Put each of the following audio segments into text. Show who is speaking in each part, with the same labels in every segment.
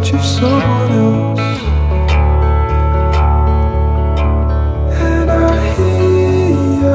Speaker 1: search of someone else. And I hear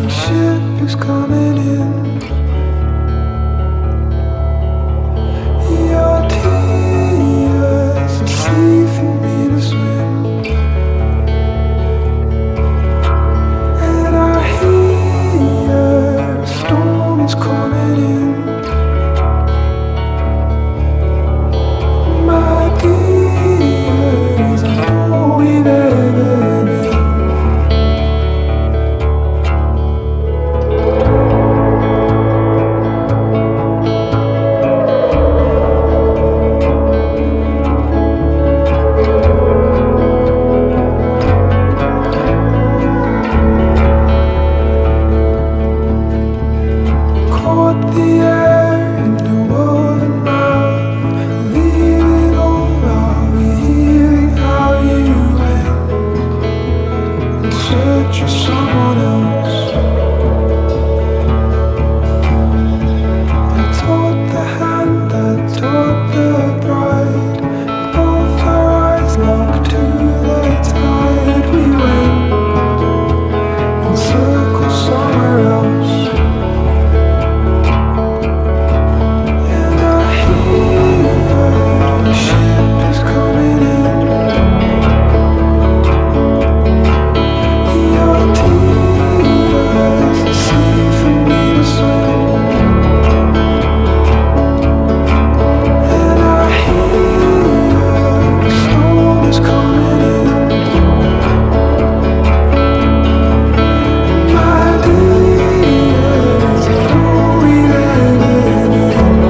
Speaker 1: a ship is coming in. Your tears are sea for me to swim. And I hear a storm is coming in. My dears, I know we've ever been. Caught the air in your golden mouth, leaving all of hearing how you went in search of someone else. I taught the hand that taught the bride, both our eyes locked to the tide. We went in circles somewhere else. And I hear a ship is coming in. Your tears are sea for me to swim. And I hear a storm is coming in. My dears, I know we've ever been.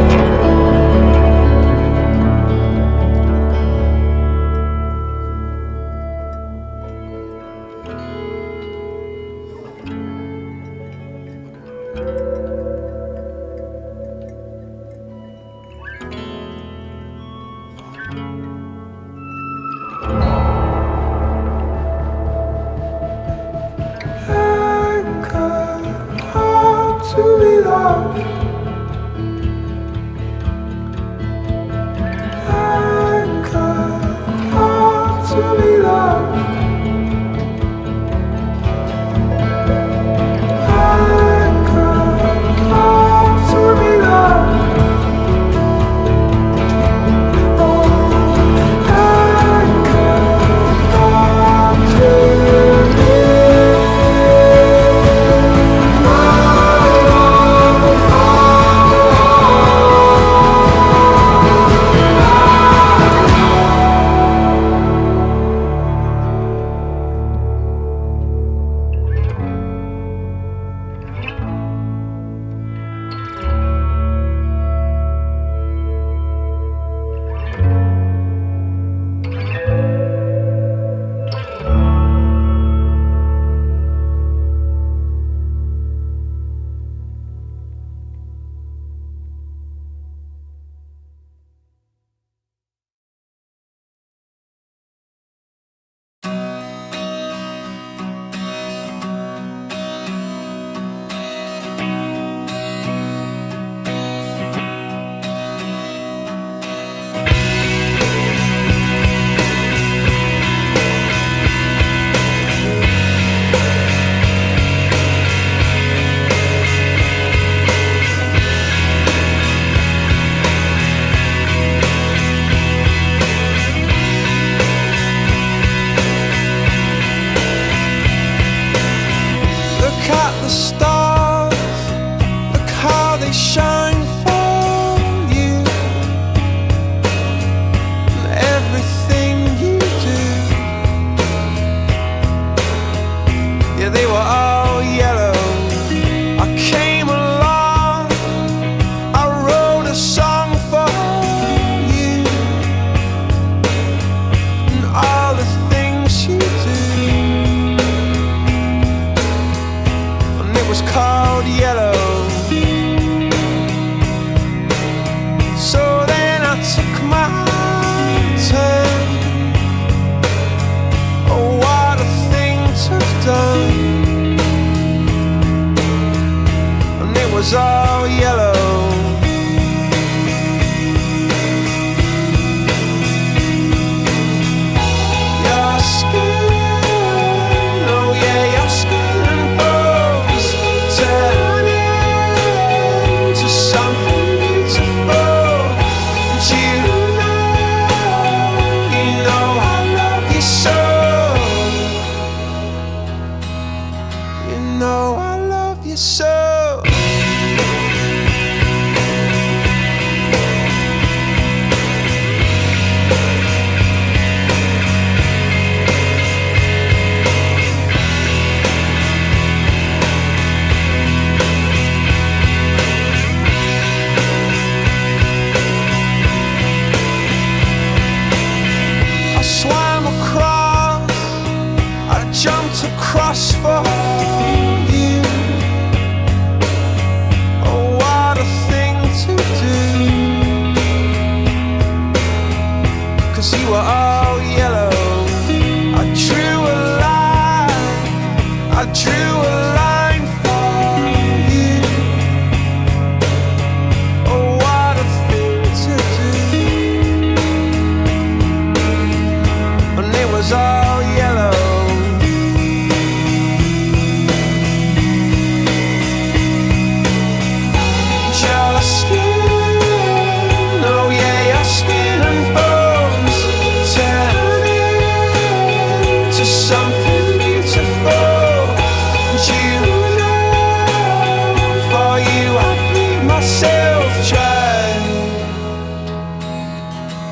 Speaker 1: Anchor, hard to be loved. Anchor, hard to be loved. Anchor, hard to be loved. Oh, anchor, hard to be Look at the stars, look how they shine for you. And everything you do, yeah, they were all yellow. I came along, I wrote a song for you. And all the things you do, it was called yellow. So then I took my turn. Oh, what a thing to have done. And it was all yellow. 'cause you were all yellow. I drew a line, I drew a line for you. Oh, what a thing to do. And it was all yellow. Your skin, oh yeah, your skin and bones turn into something beautiful. And you know, for you I bleed myself dry.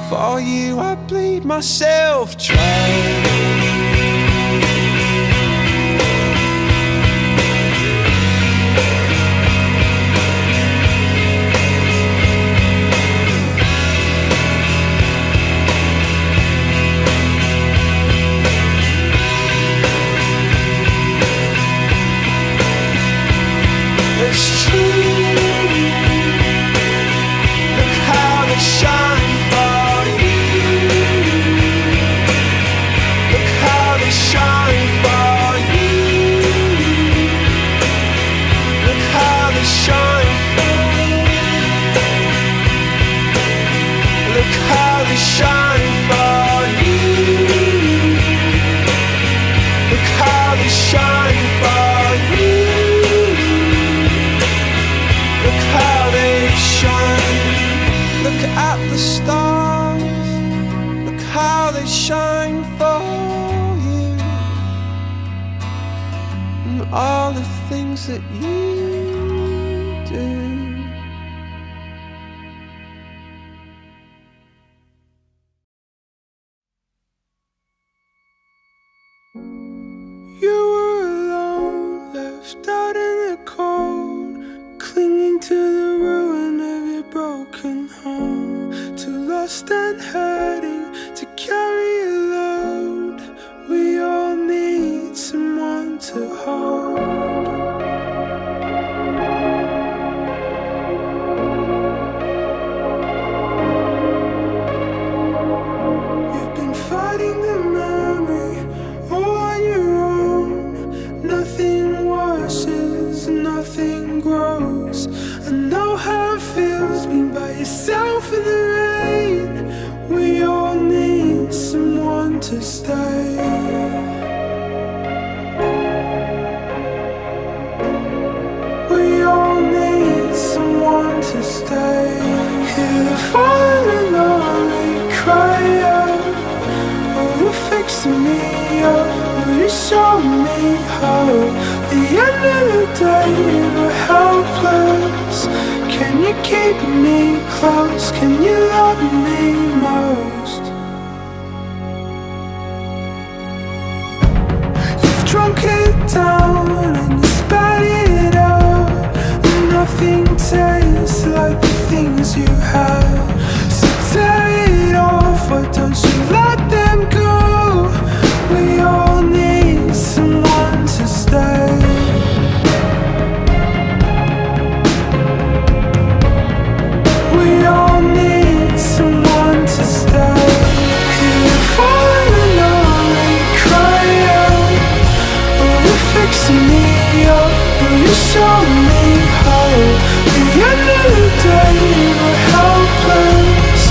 Speaker 1: For you I bleed myself dry. It's true. Look how they shine for you. Look how they shine for you. Look how they shine for you. Look how they shine for you. Look how they shine for you. Look how they shine. Look at the stars. Look how they shine for you. And all the things that you do. You were alone, left out in the cold, clinging to the ruin of your broken home. Too lost and hurting to carry a load. We all need someone to hold. You've been fighting the memory all on your own. Nothing washes, nothing grows. I know how it feels being by yourself in the rain. We all need someone to stay. We all need someone to stay. Hear the falling lonely cry out. Will you fix me up? Will you show me how? The end of the day we're helpless. Can you keep me close? Can you love me most? You've drunk it down and you spat it out, and nothing tastes like the things you had. So tear it off, why don't you let them go? We all need someone to stay. We all need someone to stay. Hear the falling lonely cry out. Will you fix me up? Will you show me how? The end of the day we're helpless.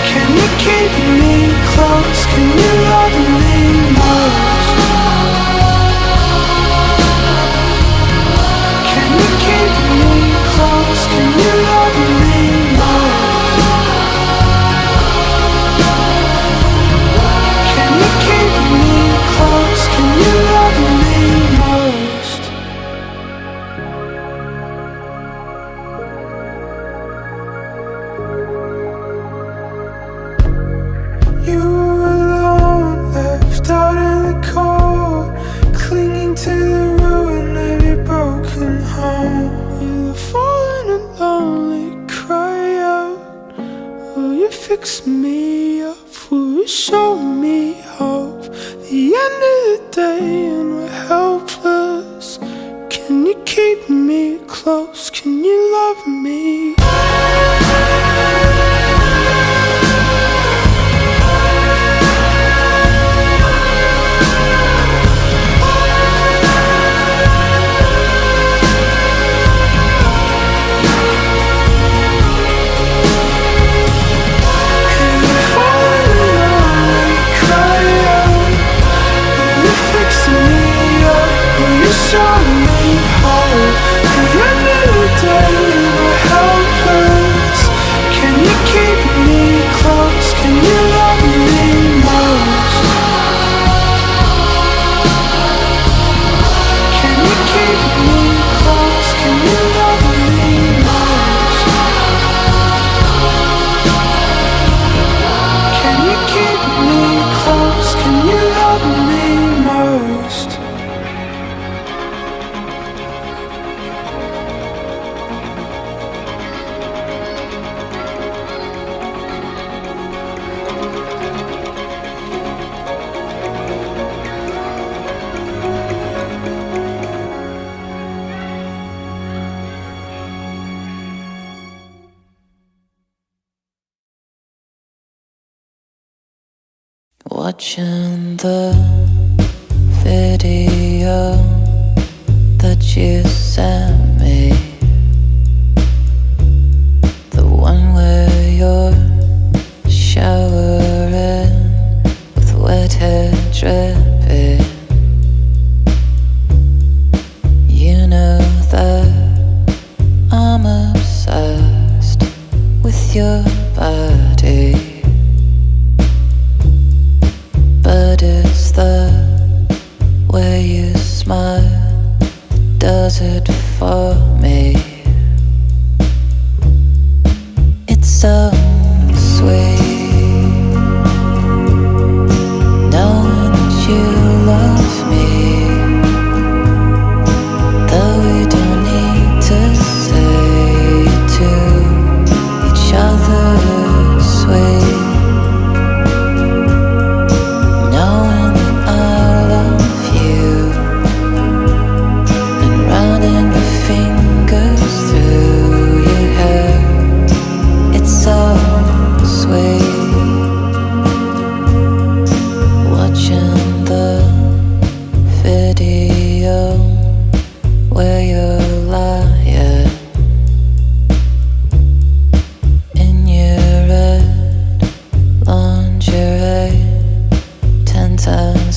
Speaker 1: Can you keep me close? Can you love me most? Can you keep me close? Can you love me most? Can you keep me close? Can you love me most? You were alone, left out in the cold, clinging to the ruin of your broken home. You're the fallen and lonely cry out. Will you fix me up? Will you show me hope? The end of the day and we're helpless. Can you keep me close? Can you love me? lost.
Speaker 2: Watching the video that you sent me, the one where you're showering with wet hair dripping. You know that I'm obsessed with your body. But it's the way you smile does it for me. It's so sweet knowing that you love me, though we don't need to say it to each other. Sweet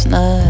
Speaker 2: night.